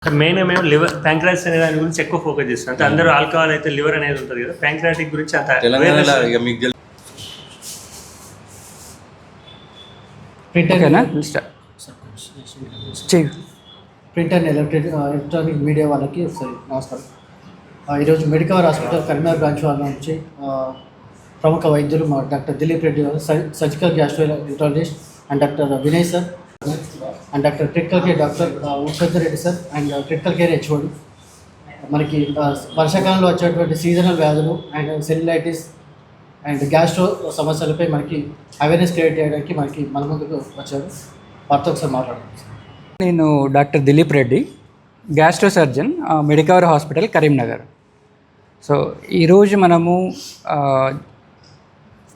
Main మేము liver pancreas అనే దాని గురించి ఎక్కువ ఫోకస్ చేస్తాం. అంటే అందరూ ఆల్కహాల్ అయితే లివర్ అనేది ఉంటుంది కదా, ప్యాంక్రాటిక్ గురించి అంత ప్రింట్ అండ్ ఎలక్ట్రానిక్ మీడియా వాళ్ళకి సరే నమస్కారం. ఈరోజు మెడికవర్ హాస్పిటల్ కరీంనగర్ బ్రాంచ్ వాళ్ళ నుంచి ప్రముఖ వైద్యులు మా డాక్టర్ దిలీప్ రెడ్డి గారు, surgical gastroenterologist, and doctor Vinay sir, and doctor critical care doctor Ushender Reddy sir, and critical care HOD. మనకి వర్షాకాలంలో వచ్చేటువంటి సీజనల్ వ్యాధులు అండ్ సెల్యులైటిస్ అండ్ గ్యాస్ట్రో సమస్యలపై మనకి అవేర్నెస్ క్రియేట్ చేయడానికి మన ముందుకు వచ్చారు. వారితో ఒకసారి మాట్లాడారు. నేను doctor Dileep Reddy, gastro surgeon, Medicover hospital Karimnagar. So ఈరోజు మనము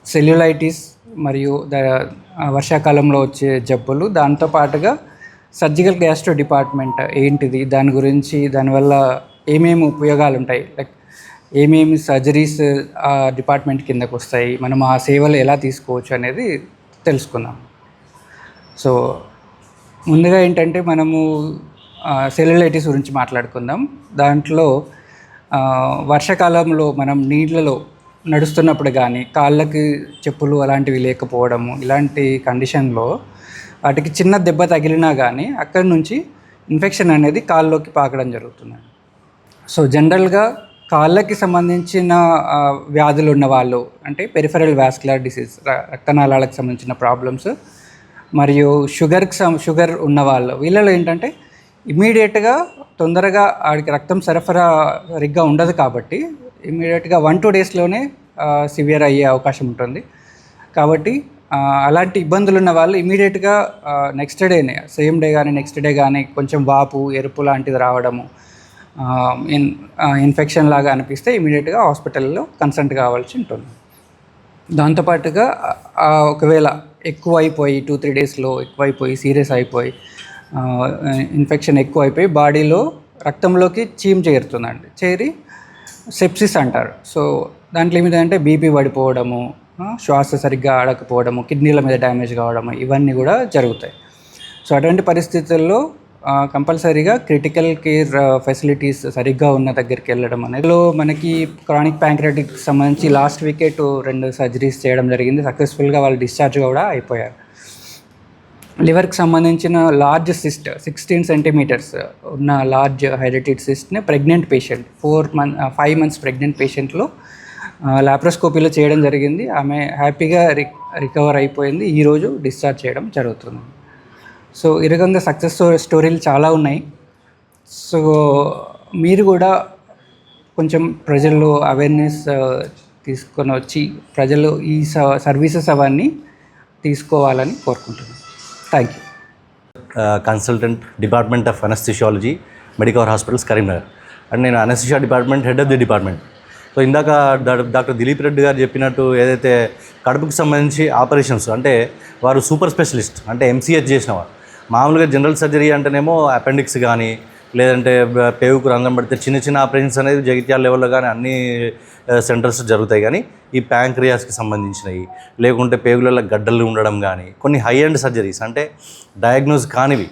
సెల్యులైటిస్ మరియు వర్షాకాలంలో వచ్చే జబ్బులు, దాంతోపాటుగా సర్జికల్ గ్యాస్ట్రో డిపార్ట్మెంట్ ఏంటిది, దాని గురించి, దానివల్ల ఏమేమి ఉపయోగాలు ఉంటాయి, లైక్ ఏమేమి సర్జరీస్ ఆ డిపార్ట్మెంట్ కిందకు వస్తాయి, మనం ఆ సేవలు ఎలా తీసుకోవచ్చు అనేది తెలుసుకుందాం. సో ముందుగా ఏంటంటే మనము సెల్యులైటిస్ గురించి మాట్లాడుకుందాం. దాంట్లో వర్షాకాలంలో మనం నీళ్ళలో నడుస్తున్నప్పుడు కానీ కాళ్ళకి చెప్పులు అలాంటివి లేకపోవడము, ఇలాంటి కండిషన్లో వాటికి చిన్న దెబ్బ తగిలినా కానీ అక్కడి నుంచి ఇన్ఫెక్షన్ అనేది కాళ్ళలోకి పాకడం జరుగుతుంది. సో జనరల్గా కాళ్ళకి సంబంధించిన వ్యాధులు ఉన్న వాళ్ళు, అంటే పెరిఫెరల్ వాస్కులర్ డిసీజ్, రక్తనాళాలకు సంబంధించిన ప్రాబ్లమ్స్, మరియు షుగర్ ఉన్న వాళ్ళు, వీళ్ళలో ఏంటంటే ఇమీడియట్గా తొందరగా వాడికి రక్తం సరఫరా సరిగ్గా ఉండదు కాబట్టి ఇమీడియట్గా 1-2 డేస్లోనే సివియర్ అయ్యే అవకాశం ఉంటుంది. కాబట్టి అలాంటి ఇబ్బందులు ఉన్న వాళ్ళు ఇమీడియట్గా నెక్స్ట్ డేనే, సేమ్ డే కానీ నెక్స్ట్ డే కానీ కొంచెం వాపు, ఎరుపు లాంటిది రావడము, ఇన్ఫెక్షన్ లాగా అనిపిస్తే ఇమీడియట్గా హాస్పిటల్లో కన్సల్ట్ కావాల్సి ఉంటుంది. దాంతోపాటుగా ఒకవేళ ఎక్కువ అయిపోయి 2-3 డేస్లో ఎక్కువైపోయి సీరియస్ అయిపోయి ఇన్ఫెక్షన్ ఎక్కువ అయిపోయి బాడీలో రక్తంలోకి చీమ్ చేరుతుందండి, చేరి సెప్సిస్ అంటారు. సో దాంట్లో ఏమిటంటే బీపీ పడిపోవడము, శ్వాస సరిగ్గా ఆడకపోవడము, కిడ్నీల మీద డ్యామేజ్ కావడము, ఇవన్నీ కూడా జరుగుతాయి. సో అటువంటి పరిస్థితుల్లో కంపల్సరీగా క్రిటికల్ కేర్ ఫెసిలిటీస్ సరిగ్గా ఉన్న దగ్గరికి వెళ్ళడం అనేది. మనకి క్రానిక్ ప్యాంక్రాటిక్ సంబంధించి లాస్ట్ వీకే 2 సర్జరీస్ చేయడం జరిగింది. సక్సెస్ఫుల్గా వాళ్ళు డిశ్చార్జ్ కూడా అయిపోయారు. లివర్కి సంబంధించిన లార్జ్ సిస్ట్ 16 సెంటీమీటర్స్ ఉన్న లార్జ్ హైడ్రేటెడ్ సిస్ట్ని ప్రెగ్నెంట్ పేషెంట్ 5 మంత్స్ ప్రెగ్నెంట్ పేషెంట్లో లాప్రోస్కోపీలో చేయడం జరిగింది. ఆమె హ్యాపీగా రికవర్ అయిపోయింది. ఈరోజు డిశ్చార్జ్ చేయడం జరుగుతుంది. సో ఈ రకంగా సక్సెస్ స్టోరీలు చాలా ఉన్నాయి. సో మీరు కూడా కొంచెం ప్రజల్లో అవేర్నెస్ తీసుకొని వచ్చి ప్రజలు ఈ సర్వీసెస్ అవన్నీ తీసుకోవాలని కోరుకుంటున్నాను. Thank you. Consultant, department of anaesthesiology, Medicover hospitals Karimnagar. And నేను anaesthesia department head of the department. So ఇందాక డాక్టర్ దిలీప్ రెడ్డి గారు చెప్పినట్టు ఏదైతే కడుపుకి సంబంధించి ఆపరేషన్స్, అంటే వారు సూపర్ స్పెషలిస్ట్, అంటే ఎంసీహెచ్ చేసినవారు. మామూలుగా జనరల్ సర్జరీ అంటేనేమో అపెండిక్స్ కానీ లేదంటే పేగుకు రంధ్రం పడితే చిన్న చిన్న ఆపరేషన్స్ అనేది జగిత్యాల లెవెల్లో కానీ అన్ని సెంటర్స్ జరుగుతాయి. కానీ ఈ ప్యాంక్రియాస్కి సంబంధించినవి, లేకుంటే పేగులలో గడ్డలు ఉండడం కానీ, కొన్ని హై ఎండ్ సర్జరీస్ అంటే డయాగ్నోస్ కానివి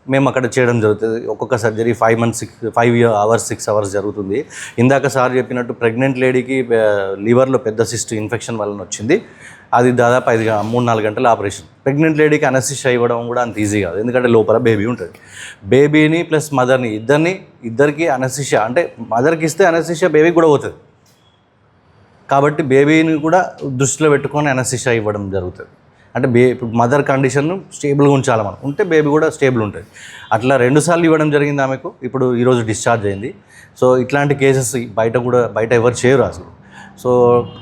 మేము అక్కడ చేయడం జరుగుతుంది. ఒక్కొక్క సర్జరీ 5 hours 6 hours జరుగుతుంది. ఇందాక సార్ చెప్పినట్టు ప్రెగ్నెంట్ లేడీకి లివర్లో పెద్ద సిస్ట్ ఇన్ఫెక్షన్ వలన వచ్చింది. అది దాదాపు 3-4 గంటల ఆపరేషన్. ప్రెగ్నెంట్ లేడీకి అనస్థిషియా ఇవ్వడం కూడా అంత ఈజీ కాదు, ఎందుకంటే లోపల బేబీ ఉంటుంది. బేబీని ప్లస్ మదర్ని ఇద్దరికి అనస్థిషియా, అంటే మదర్కి ఇస్తే అనస్థిషియా బేబీకి కూడా పోతుంది. కాబట్టి బేబీని కూడా దృష్టిలో పెట్టుకొని అనస్థిషియా ఇవ్వడం జరుగుతుంది. అంటే ఇప్పుడు మదర్ కండిషన్ స్టేబుల్గా ఉంచాలి మనం, ఉంటే బేబీ కూడా స్టేబుల్ ఉంటుంది. అట్లా 2 సార్లు ఇవ్వడం జరిగింది ఆమెకు. ఇప్పుడు ఈరోజు డిశ్చార్జ్ అయింది. సో ఇట్లాంటి కేసెస్ బయట ఎవరు చేయరు అసలు. సో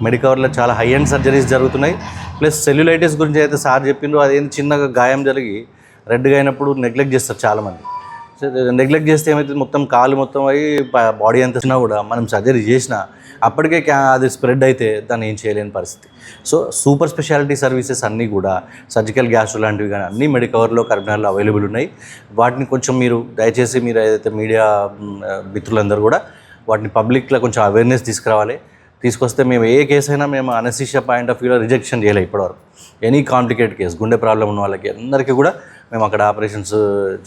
మెడికవర్లో చాలా హై ఎండ్ సర్జరీస్ జరుగుతున్నాయి. ప్లస్ సెల్యులైటిస్ గురించి అయితే సార్ చెప్పిండ్రు, అదేంటి చిన్నగా గాయం జరిగి రెడ్గా అయినప్పుడు నెగ్లెక్ట్ చేస్తారు చాలామంది. నెగ్లెక్ట్ చేస్తే ఏమవుతుంది, మొత్తం కాలు మొత్తం అయ్యి బాడీ అంత వచ్చినా కూడా మనం సర్జరీ చేసినా అప్పటికే అది స్ప్రెడ్ అయితే దాన్ని ఏం చేయలేని పరిస్థితి. సో సూపర్ స్పెషాలిటీ సర్వీసెస్ అన్నీ కూడా సర్జికల్ గ్యాస్ట్రో లాంటివి కానీ అన్నీ మెడికవర్లో కరీంనగర్లో అవైలబుల్ ఉన్నాయి. వాటిని కొంచెం మీరు దయచేసి మీరు ఏదైతే మీడియా మిత్రులందరూ కూడా వాటిని పబ్లిక్లో కొంచెం అవేర్నెస్ తీసుకురావాలి. తీసుకొస్తే మేము ఏ కేసు అయినా మేము అనస్థిషియా పాయింట్ ఆఫ్ వ్యూలో రిజెక్షన్ చేయలేము ఇప్పటివరకు. ఎనీ కాంప్లికేట్ కేసు, గుండె ప్రాబ్లం ఉన్న వాళ్ళకి అందరికీ కూడా మేము అక్కడ ఆపరేషన్స్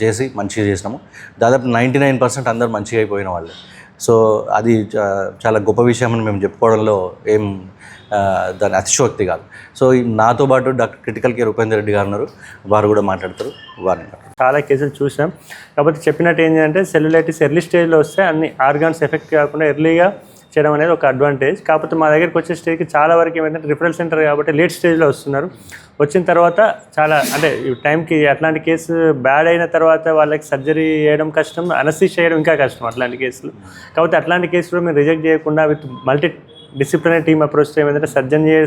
చేసి మంచిగా చేసినాము. దాదాపు 99% అందరూ మంచిగా అయిపోయిన వాళ్ళు. సో అది చాలా గొప్ప విషయం అని మేము చెప్పుకోవడంలో ఏం దాని అతిశయోక్తి కాదు. సో నాతో పాటు doctor critical care Upender Reddy గారు ఉన్నారు, వారు కూడా మాట్లాడతారు. వారిని చాలా కేసులు చూసాం. కాకపోతే చెప్పినట్టు ఏంటంటే సెల్యులైటిస్ ఎర్లీ స్టేజ్లో వస్తే అన్ని ఆర్గాన్స్ ఎఫెక్ట్ కాకుండా ఎర్లీగా చేయడం అనేది ఒక అడ్వాంటేజ్. కాకపోతే మా దగ్గరికి వచ్చే స్టేజ్కి చాలా వరకు ఏమైందంటే రిఫరల్ సెంటర్ కాబట్టి లేట్ స్టేజ్లో వస్తున్నారు. వచ్చిన తర్వాత చాలా అంటే టైంకి అట్లాంటి కేసు బ్యాడ్ అయిన తర్వాత వాళ్ళకి సర్జరీ చేయడం కష్టం, అనస్థీషియా చేయడం ఇంకా కష్టం అట్లాంటి కేసులు. కాకపోతే అట్లాంటి కేసులో మేము రిజెక్ట్ చేయకుండా విత్ మల్టీ డిసిప్లినరీ టీమ్ అప్రోచ్తో ఏమైందంటే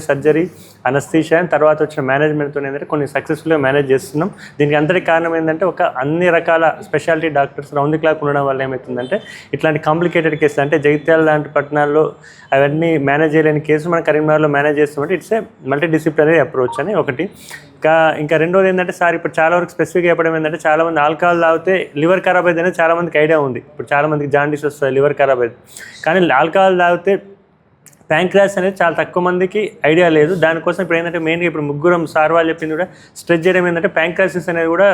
సర్జరీ, అనస్థీషియా తర్వాత వచ్చిన మేనేజ్మెంట్తో ఏంటంటే కొన్ని సక్సెస్ఫుల్గా మేనేజ్ చేస్తున్నాం. దీనికి అంతటికి కారణం ఏంటంటే ఒక అన్ని రకాల speciality doctors round the clock ఉండడం వల్ల ఏమవుతుందంటే ఇట్లాంటి కాంప్లికేటెడ్ కేసులు అంటే జగిత్యాల లాంటి పట్టణాల్లో అవన్నీ మేనేజ్ చేయలేని కేసులు మన కరీంనగర్లో మేనేజ్ చేస్తామంటే it's a multi disciplinary approach అని ఒకటి. ఇంకా రెండోది ఏంటంటే సార్ ఇప్పుడు చాలా వరకు స్పెసిఫిక్గా చెప్పడం ఏంటంటే చాలామంది ఆల్కహాల్ తాగితే లివర్ ఖరాబ్ అయితే అనేది చాలామందికి ఐడియా ఉంది. ఇప్పుడు చాలామందికి జాండీస్ వస్తుంది, లివర్ ఖరాబ్ అయితే. కానీ ఆల్కహాల్ తాగితే ప్యాంక్రియాస్ అనేది చాలా తక్కువ మందికి ఐడియా లేదు. దానికోసం ఇప్పుడు ఏంటంటే మెయిన్గా ఇప్పుడు ముగ్గురం సార్ వాళ్ళు చెప్పింది కూడా స్ట్రెచ్ చేయడం ఏంటంటే ప్యాంక్రియాసిస్ అనేది కూడా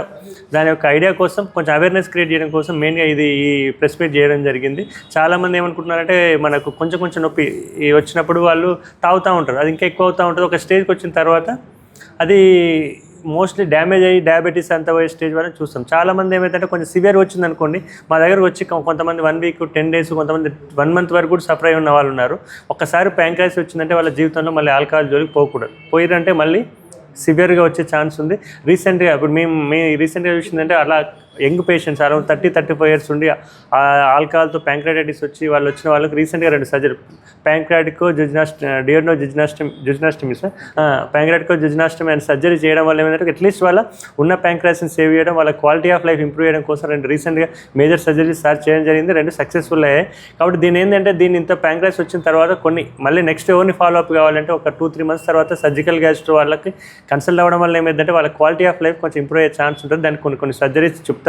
దాని యొక్క ఐడియా కోసం కొంచెం అవేర్నెస్ క్రియేట్ చేయడం కోసం మెయిన్గా ఇది ఈ ప్రెస్ మీట్ చేయడం జరిగింది. చాలామంది ఏమనుకుంటున్నారంటే మనకు కొంచెం నొప్పి వచ్చినప్పుడు వాళ్ళు తాగుతూ ఉంటారు, అది ఇంకా ఎక్కువ అవుతూ ఉంటుంది. ఒక స్టేజ్కి వచ్చిన తర్వాత అది మోస్ట్లీ డ్యామేజ్ అయ్యి డయాబెటీస్ అంత పోయే స్టేజ్ వరకు చూస్తాం. చాలామంది ఏమైతే కొంచెం సివియర్ వచ్చింది అనుకోండి, మా దగ్గరకు వచ్చి కొంతమంది 1 వీక్ 10 డేస్, కొంతమంది 1 మంత్ వరకు కూడా సఫర్ అయి ఉన్న వాళ్ళు ఉన్నారు. ఒక్కసారి ప్యాంక్రియాసిస్ వచ్చిందంటే వాళ్ళ జీవితంలో మళ్ళీ ఆల్కహాల్ జోలికి పోకూడదు. పోయిరంటే మళ్ళీ సివియర్గా వచ్చే ఛాన్స్ ఉంది. రీసెంట్గా ఇప్పుడు మేము రీసెంట్గా చూసిందంటే అలా యంగ్ పేషెంట్స్ అరౌండ్ 30-35 years ఉండి ఆల్కహాల్తో ప్యాంక్రియాటిస్ వచ్చి వాళ్ళు వచ్చిన వాళ్ళకి రీసెంట్గా 2 సర్జరీ ప్యాంక్రియాటికో జుజినాస్టమీ సార్ ప్యాంక్రియాటికో జుజినాస్టమీ అండ్ సర్జరీ చేయడం వల్ల ఏమైందంటే అట్లీస్ట్ వాళ్ళ ఉన్న ప్యాంక్రియాస్ని సేవ్ చేయడం, వాళ్ళ క్వాలిటీ ఆఫ్ లైఫ్ ఇంప్రూవ్ చేయడం కోసం 2 రీసెంట్గా మేజర్ సర్జరీస్ సార్ చేయడం జరిగింది. 2 సక్సెస్ఫుల్ అయ్యాయి. కాబట్టి దీని ఏంటంటే ఇంత ప్యాంక్రియాస్ వచ్చిన తర్వాత కొన్ని మళ్ళీ నెక్స్ట్ ఎవరిని ఫాలో అప్ కావాలంటే ఒక 2-3 months తర్వాత సర్జికల్ గ్యాస్ట్రో వాళ్ళకి కన్సల్ట్ అవ్వడం వల్ల ఏమైందంటే వాళ్ళ క్వాలిటీ ఆఫ్ లైఫ్ కొంచెం ఇంప్రూవ్ అయ్యే ఛాన్స్ ఉంటుంది. దానికి కొన్ని సర్జరీస్ చెప్తారు.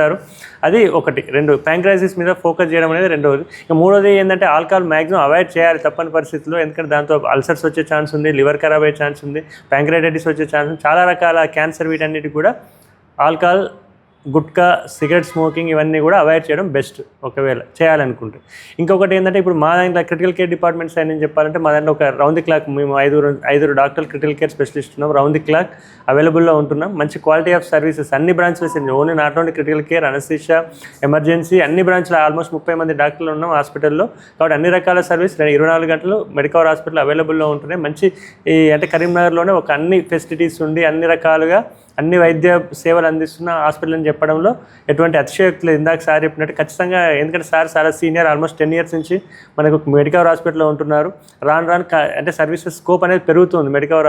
అది ఒకటి. 2 ప్యాంక్రియాసిస్ మీద ఫోకస్ చేయడం అనేది రెండోది. ఇక మూడోది ఏంటంటే ఆల్కహాల్ మ్యాక్సిమం అవాయిడ్ చేయాలి తప్పని పరిస్థితుల్లో, ఎందుకంటే దాంతో అల్సర్స్ వచ్చే ఛాన్స్ ఉంది, లివర్ ఖరాబ్ అయ్యే ఛాన్స్ ఉంది, ప్యాంక్రియాటిస్ వచ్చే ఛాన్స్ ఉంది, చాలా రకాల క్యాన్సర్ వీటన్నిటికి కూడా ఆల్కహాల్, గుట్కా, సిగరెట్ స్మోకింగ్ ఇవన్నీ కూడా అవాయిడ్ చేయడం బెస్ట్ ఒకవేళ చేయాలనుకుంటే. ఇంకొకటి ఏంటంటే ఇప్పుడు మా దాంట్లో క్రిటికల్ కేర్ డిపార్ట్మెంట్స్ అని చెప్పాలంటే మా దాంట్లో ఒక రౌండ్ ది క్లాక్ మేము 5 డాక్టర్లు క్రిటికల్ కేర్ స్పెషలిస్ట్ ఉన్నాం. రౌండ్ ది క్లాక్ అవైలబుల్లో ఉంటున్నాం. మంచి క్వాలిటీ ఆఫ్ సర్వీసెస్ అన్ని బ్రాంచ్లు only not only critical care, anaesthesia, emergency అన్ని బ్రాంచ్లు ఆల్మోస్ట్ 30 మంది డాక్టర్లు ఉన్నాం హాస్పిటల్లో. కాబట్టి అన్ని రకాల సర్వీస్ 24 గంటలు మెడికవర్ హాస్పిటల్ అవైలబుల్లో ఉంటున్నాయి. మంచి అంటే కరీంనగర్లోనే ఒక అన్ని ఫెసిలిటీస్ ఉండి అన్ని రకాలుగా అన్ని వైద్య సేవలు అందిస్తున్న హాస్పిటల్ అని చెప్పడంలో ఎటువంటి అతిశయోక్తి లేదు. ఇందాక సార్ చెప్పినట్టు ఖచ్చితంగా, ఎందుకంటే సార్ చాలా సీనియర్, ఆల్మోస్ట్ 10 years నుంచి మనకు మెడికవర్ హాస్పిటల్లో ఉంటున్నారు. రాను అంటే సర్వీసెస్ స్కోప్ అనేది పెరుగుతుంది మెడికవర్